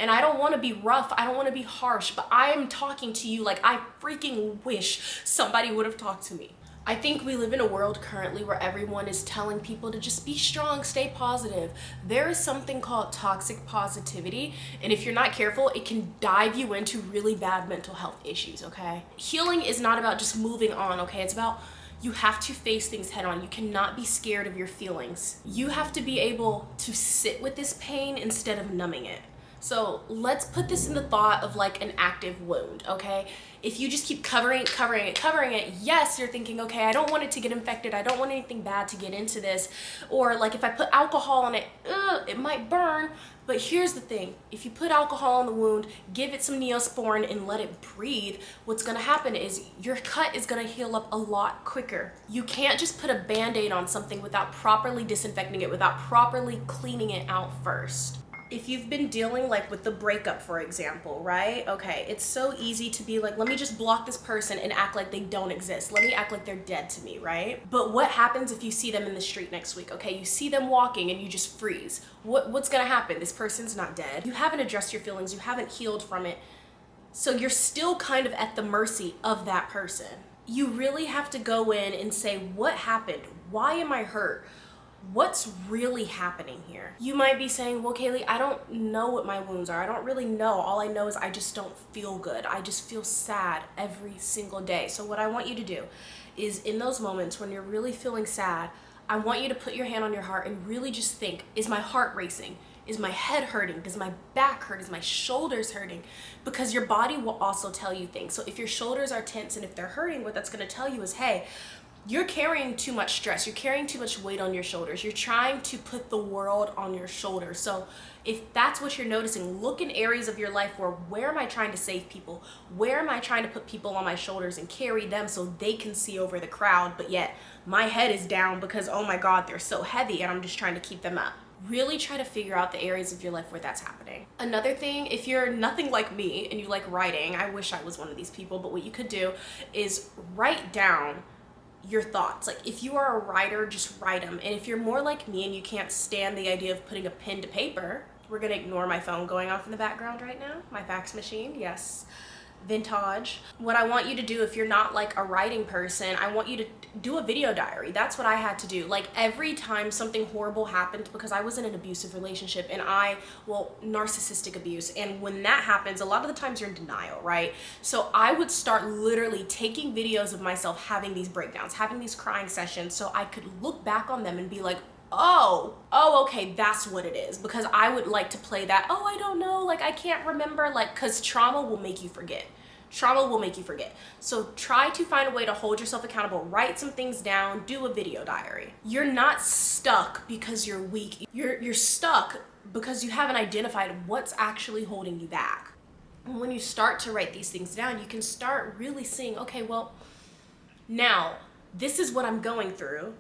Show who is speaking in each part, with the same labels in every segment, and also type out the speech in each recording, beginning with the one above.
Speaker 1: And I don't want to be rough, I don't want to be harsh, but I am talking to you like I freaking wish somebody would have talked to me. I think we live in a world currently where everyone is telling people to just be strong, stay positive. There is something called toxic positivity, and if you're not careful, it can dive you into really bad mental health issues, okay? Healing is not about just moving on, okay? It's about you have to face things head on. You cannot be scared of your feelings. You have to be able to sit with this pain instead of numbing it. So let's put this in the thought of like an active wound, okay? If you just keep covering it, yes, you're thinking, okay, I don't want it to get infected. I don't want anything bad to get into this. Or like if I put alcohol on it, it might burn. But here's the thing, if you put alcohol on the wound, give it some Neosporin and let it breathe, what's gonna happen is your cut is gonna heal up a lot quicker. You can't just put a Band-Aid on something without properly disinfecting it, without properly cleaning it out first. If you've been dealing like with the breakup, for example, right? Okay, it's so easy to be like, let me just block this person and act like they don't exist. Let me act like they're dead to me, right? But what happens if you see them in the street next week? Okay, you see them walking and you just freeze. What's gonna happen? This person's not dead. You haven't addressed your feelings. You haven't healed from it. So you're still kind of at the mercy of that person. You really have to go in and say, what happened? Why am I hurt? What's really happening here? You might be saying, well, Kaylee, I don't know what my wounds are. I don't really know. All I know is I just don't feel good. I just feel sad every single day. So what I want you to do is in those moments when you're really feeling sad, I want you to put your hand on your heart and really just think, is my heart racing? Is my head hurting? Does my back hurt? Is my shoulders hurting? Because your body will also tell you things. So if your shoulders are tense and if they're hurting, what that's gonna tell you is, hey, you're carrying too much stress. You're carrying too much weight on your shoulders. You're trying to put the world on your shoulders. So if that's what you're noticing, look in areas of your life where am I trying to save people? Where am I trying to put people on my shoulders and carry them so they can see over the crowd, but yet my head is down because, oh my God, they're so heavy and I'm just trying to keep them up. Really try to figure out the areas of your life where that's happening. Another thing, if you're nothing like me and you like writing, I wish I was one of these people, but what you could do is write down your thoughts. Like if you are a writer, just write them. And if you're more like me and you can't stand the idea of putting a pen to paper, we're gonna ignore my phone going off in the background right now, my fax machine, yes, vintage. What I want you to do, if you're not like a writing person, I want you to do a video diary. That's what I had to do. Like every time something horrible happened, because I was in an abusive relationship and narcissistic abuse. And when that happens, a lot of the times you're in denial, right? So I would start literally taking videos of myself having these breakdowns, having these crying sessions, so I could look back on them and be like, oh, okay, that's what it is. Because I would like to play that, oh, I don't know, like I can't remember, like, because trauma will make you forget. Trauma will make you forget. So try to find a way to hold yourself accountable. Write some things down, do a video diary. You're not stuck because you're weak. You're stuck because you haven't identified what's actually holding you back. And when you start to write these things down, you can start really seeing, okay, well, now this is what I'm going through.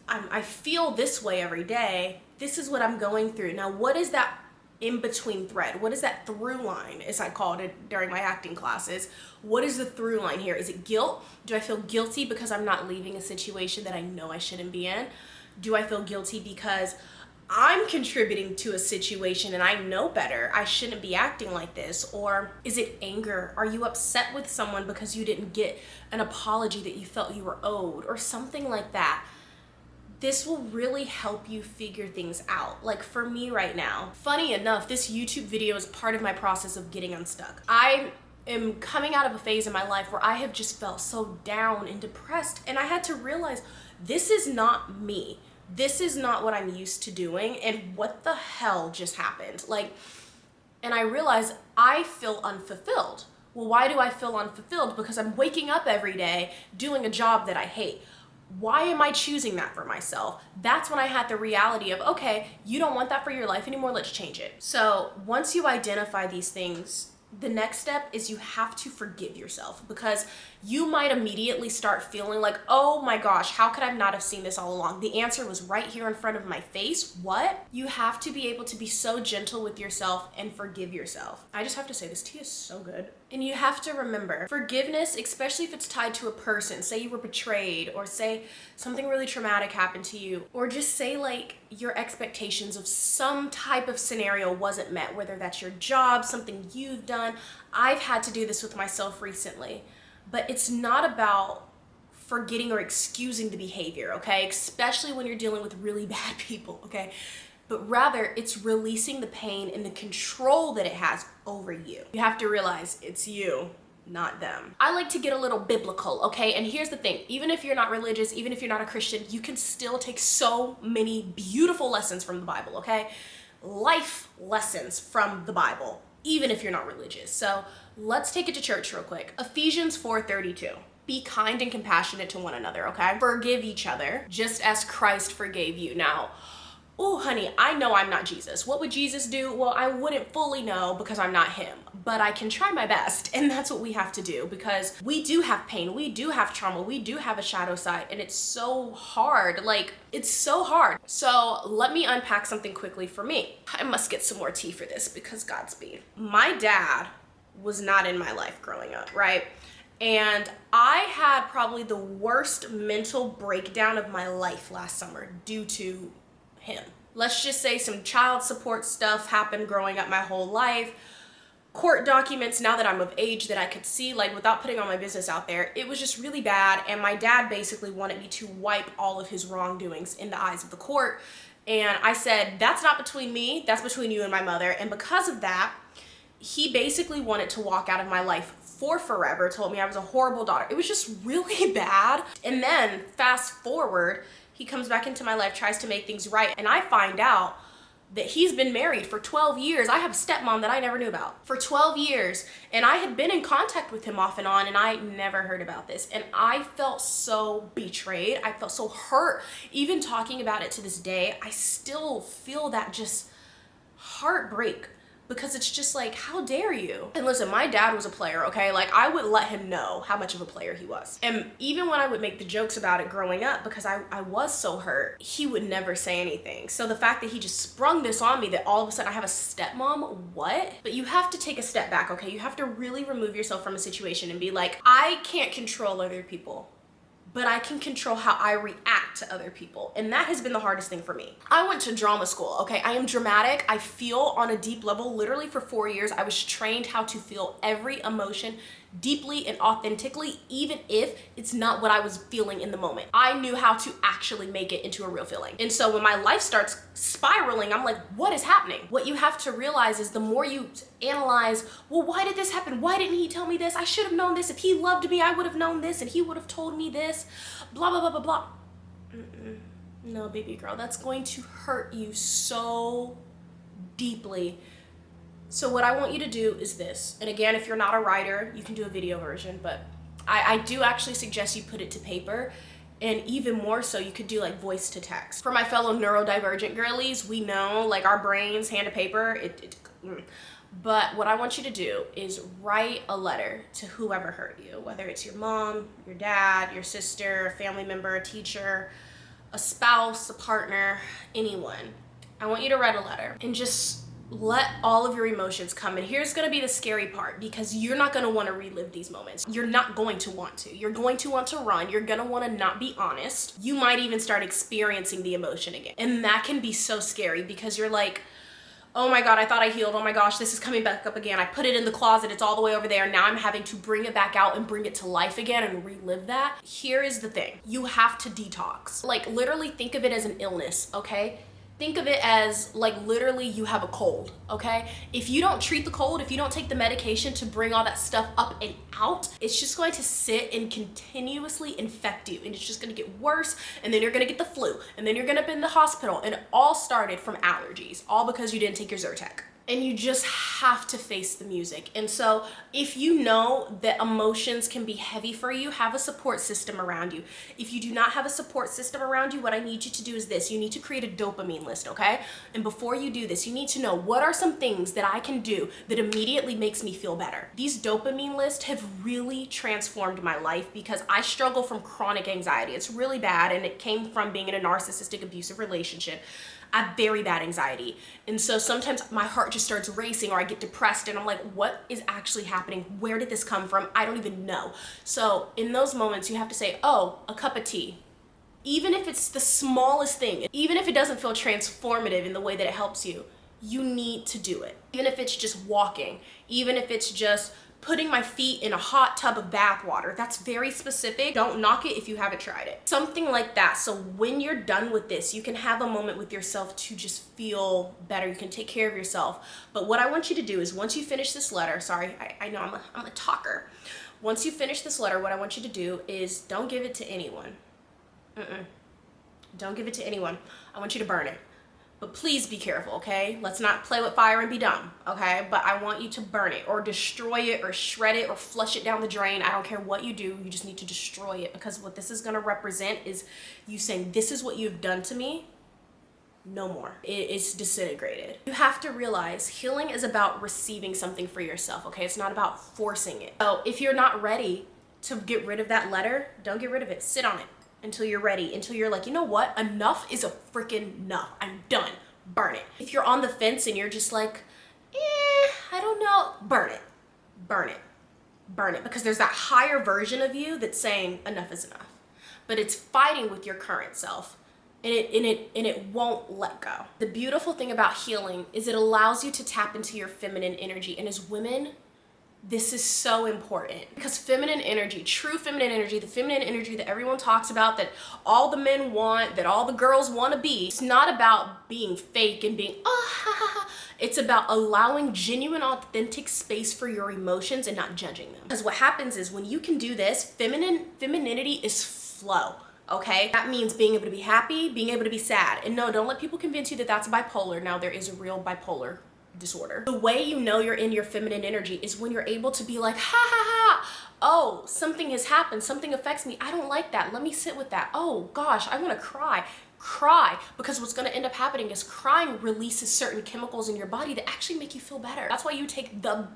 Speaker 1: I feel this way every day. This is what I'm going through. Now, what is that in-between thread? What is that through line, as I called it during my acting classes? What is the through line here? Is it guilt? Do I feel guilty because I'm not leaving a situation that I know I shouldn't be in? Do I feel guilty because I'm contributing to a situation and I know better? I shouldn't be acting like this. Or is it anger? Are you upset with someone because you didn't get an apology that you felt you were owed, or something like that? This will really help you figure things out. Like for me right now, funny enough, this YouTube video is part of my process of getting unstuck. I am coming out of a phase in my life where I have just felt so down and depressed, and I had to realize this is not me. This is not what I'm used to doing, and what the hell just happened? And I realized I feel unfulfilled. Well, why do I feel unfulfilled? Because I'm waking up every day doing a job that I hate. Why am I choosing that for myself? That's when I had the reality of, okay, you don't want that for your life anymore, let's change it. So once you identify these things, the next step is you have to forgive yourself, because you might immediately start feeling like, oh my gosh, how could I not have seen this all along? The answer was right here in front of my face. What? You have to be able to be so gentle with yourself and forgive yourself. I just have to say, this tea is so good. And you have to remember, forgiveness, especially if it's tied to a person, say you were betrayed, or say something really traumatic happened to you, or just say like, your expectations of some type of scenario wasn't met, whether that's your job, something you've done. I've had to do this with myself recently, but it's not about forgetting or excusing the behavior, okay? Especially when you're dealing with really bad people, okay? But rather, it's releasing the pain and the control that it has over you. You have to realize it's you, not them. I like to get a little biblical, okay? And here's the thing, even if you're not religious, even if you're not a Christian, you can still take so many beautiful lessons from the Bible, okay? Life lessons from the Bible, even if you're not religious. So let's take it to church real quick. Ephesians 4:32. Be kind and compassionate to one another, okay? Forgive each other, just as Christ forgave you. Now, oh, honey, I know I'm not Jesus. What would Jesus do? Well, I wouldn't fully know because I'm not him, but I can try my best. And that's what we have to do, because we do have pain. We do have trauma. We do have a shadow side, and it's so hard. Like, it's so hard. So let me unpack something quickly for me. I must get some more tea for this because Godspeed. My dad was not in my life growing up, right? And I had probably the worst mental breakdown of my life last summer due to him. Let's just say some child support stuff happened growing up my whole life. Court documents, now that I'm of age, that I could see, like, without putting all my business out there, it was just really bad. And my dad basically wanted me to wipe all of his wrongdoings in the eyes of the court. And I said, that's not between me, that's between you and my mother. And because of that, he basically wanted to walk out of my life for forever, told me I was a horrible daughter. It was just really bad. And then fast forward, he comes back into my life, tries to make things right, and I find out that he's been married for 12 years. I have a stepmom that I never knew about for 12 years, and I had been in contact with him off and on, and I never heard about this. And I felt so betrayed. I felt so hurt. Even talking about it to this day, I still feel that just heartbreak, because it's just like, how dare you? And listen, my dad was a player, okay? Like, I would let him know how much of a player he was. And even when I would make the jokes about it growing up, because I was so hurt, he would never say anything. So the fact that he just sprung this on me, that all of a sudden I have a stepmom, what? But you have to take a step back, okay? You have to really remove yourself from a situation and be like, I can't control other people, but I can control how I react to other people. And that has been the hardest thing for me. I went to drama school, okay? I am dramatic. I feel on a deep level. Literally for 4 years, I was trained how to feel every emotion deeply and authentically, even if it's not what I was feeling in the moment. I knew how to actually make it into a real feeling. And so when my life starts spiraling, I'm like, what is happening? What you have to realize is the more you analyze, well, why did this happen? Why didn't he tell me this? I should have known this. If he loved me, I would have known this, and he would have told me this, blah, blah, blah, blah, blah. No, baby girl, that's going to hurt you so deeply. So what I want you to do is this. And again, if you're not a writer, you can do a video version, but I do actually suggest you put it to paper. And even more so, you could do like voice to text. For my fellow neurodivergent girlies, we know, like, our brains, hand to paper, but what I want you to do is write a letter to whoever hurt you, whether it's your mom, your dad, your sister, a family member, a teacher, a spouse, a partner, anyone. I want you to write a letter and just let all of your emotions come. And here's gonna be the scary part, because you're not gonna wanna relive these moments. You're not going to want to. You're going to want to run. You're gonna wanna not be honest. You might even start experiencing the emotion again. And that can be so scary, because you're like, oh my God, I thought I healed. Oh my gosh, this is coming back up again. I put it in the closet. It's all the way over there. Now I'm having to bring it back out and bring it to life again and relive that. Here is the thing. You have to detox. Like, literally think of it as an illness, okay? Think of it as, like, literally you have a cold, okay? If you don't treat the cold, if you don't take the medication to bring all that stuff up and out, it's just going to sit and continuously infect you, and it's just gonna get worse, and then you're gonna get the flu, and then you're gonna be in the hospital, and it all started from allergies, all because you didn't take your Zyrtec. And you just have to face the music. And so if you know that emotions can be heavy for you, have a support system around you. If you do not have a support system around you, what I need you to do is this. You need to create a dopamine list, okay? And before you do this, you need to know, what are some things that I can do that immediately makes me feel better? These dopamine lists have really transformed my life, because I struggle from chronic anxiety. It's really bad, and it came from being in a narcissistic, abusive relationship. I have very bad anxiety. And so sometimes my heart just starts racing, or I get depressed, and I'm like, what is actually happening? Where did this come from? I don't even know. So in those moments, you have to say, oh, a cup of tea. Even if it's the smallest thing, even if it doesn't feel transformative in the way that it helps you, you need to do it. Even if it's just walking, even if it's just putting my feet in a hot tub of bath water. That's very specific. Don't knock it if you haven't tried it. Something like that. So when you're done with this, you can have a moment with yourself to just feel better. You can take care of yourself. But what I want you to do is once you finish this letter, sorry, I know I'm a talker. Once you finish this letter, what I want you to do is don't give it to anyone. Don't give it to anyone. I want you to burn it. But please be careful, okay? Let's not play with fire and be dumb, okay? But I want you to burn it or destroy it or shred it or flush it down the drain. I don't care what you do. You just need to destroy it, because what this is going to represent is you saying, this is what you've done to me. No more. It's disintegrated. You have to realize healing is about receiving something for yourself, okay? It's not about forcing it. So if you're not ready to get rid of that letter, don't get rid of it. Sit on it until you're ready, until you're like, you know what? Enough is a freaking enough. I'm done. Burn it. If you're on the fence and you're just like, I don't know, burn it. Burn it. Burn it. Because there's that higher version of you that's saying enough is enough. But it's fighting with your current self. And it won't let go. The beautiful thing about healing is it allows you to tap into your feminine energy. And as women, this is so important, because feminine energy, true feminine energy, the feminine energy that everyone talks about, that all the men want, that all the girls want to be, it's not about being fake and being, it's about allowing genuine, authentic space for your emotions and not judging them. Because what happens is when you can do this, femininity is flow. Okay, that means being able to be happy, being able to be sad. And no, don't let people convince you that that's bipolar. Now, there is a real bipolar disorder. The way you know you're in your feminine energy is when you're able to be like, oh, something has happened, something affects me, I don't like that, let me sit with that. Oh gosh, I want to cry. Because what's going to end up happening is crying releases certain chemicals in your body that actually make you feel better. That's why you take the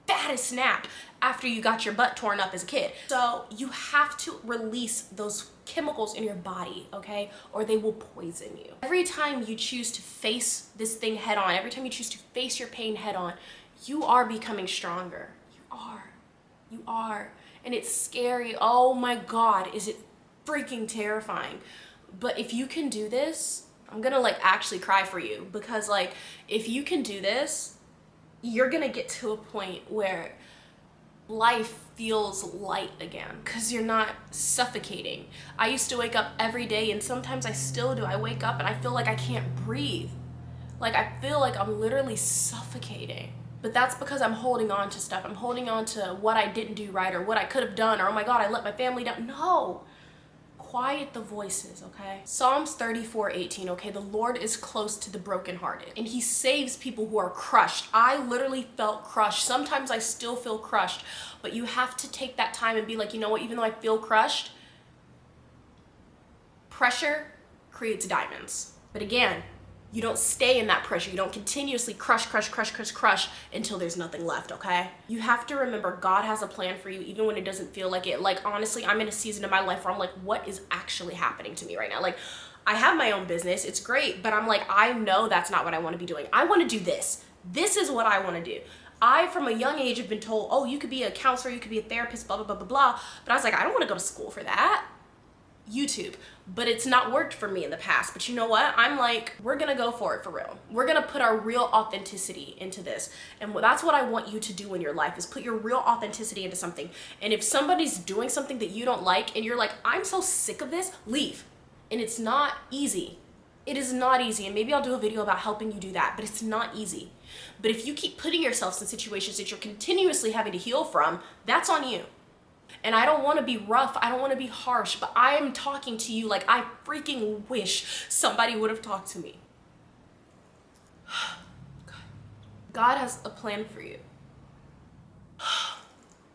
Speaker 1: baddest nap after you got your butt torn up as a kid. So you have to release those chemicals in your body, okay? Or they will poison you. Every time you choose to face this thing head on, every time you choose to face your pain head on, you are becoming stronger. You are. And it's scary. Oh my God, is it freaking terrifying. But if you can do this, I'm gonna actually cry for you, because if you can do this, you're gonna get to a point where life feels light again, because you're not suffocating. I used to wake up every day, and sometimes I still do. I wake up and I feel like I can't breathe. I feel like I'm literally suffocating. But that's because I'm holding on to stuff. I'm holding on to what I didn't do right, or what I could have done, or oh my God, I let my family down. No. Quiet the voices, okay? Psalms 34:18, okay? The Lord is close to the brokenhearted, and he saves people who are crushed. I literally felt crushed. Sometimes I still feel crushed, but you have to take that time and be like, you know what? Even though I feel crushed, pressure creates diamonds. But again, you don't stay in that pressure. You don't continuously crush until there's nothing left, okay? You have to remember God has a plan for you even when it doesn't feel like it. Honestly, I'm in a season of my life where I'm like, what is actually happening to me right now? I have my own business. It's great, but I'm like, I know that's not what I want to be doing. I want to do this. This is what I want to do. I, from a young age, have been told, oh, you could be a counselor, you could be a therapist, blah, blah, blah, blah, blah. But I was like, I don't want to go to school for that. YouTube, but it's not worked for me in the past. But you know what? I'm like, we're gonna go for it for real. We're gonna put our real authenticity into this. And that's what I want you to do in your life, is put your real authenticity into something. And if somebody's doing something that you don't like and you're like, I'm so sick of this, leave. And it's not easy. It is not easy. And maybe I'll do a video about helping you do that, but it's not easy. But if you keep putting yourselves in situations that you're continuously having to heal from, that's on you. And I don't want to be rough, I don't want to be harsh, but I am talking to you like I freaking wish somebody would have talked to me. God has a plan for you.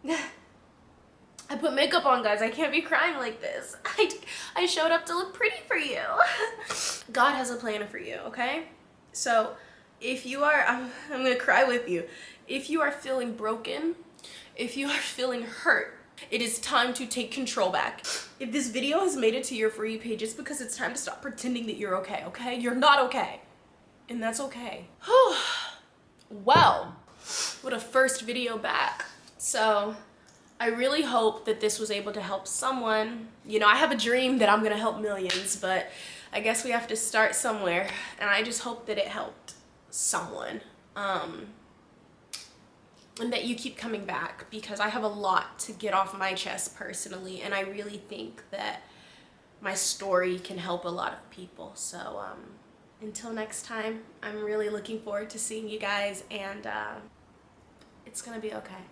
Speaker 1: I put makeup on, guys. I can't be crying like this. I showed up to look pretty for you. God has a plan for you, okay? So if you are, I'm gonna cry with you. If you are feeling broken, if you are feeling hurt, it is time to take control back. If this video has made it to your For You page, it's because it's time to stop pretending that you're okay, okay? You're not okay. And that's okay. Well, what a first video back. So I really hope that this was able to help someone. You know, I have a dream that I'm gonna help millions, but I guess we have to start somewhere, and I just hope that it helped someone. And that you keep coming back, because I have a lot to get off my chest personally, and I really think that my story can help a lot of people. So until next time, I'm really looking forward to seeing you guys, and it's gonna be okay.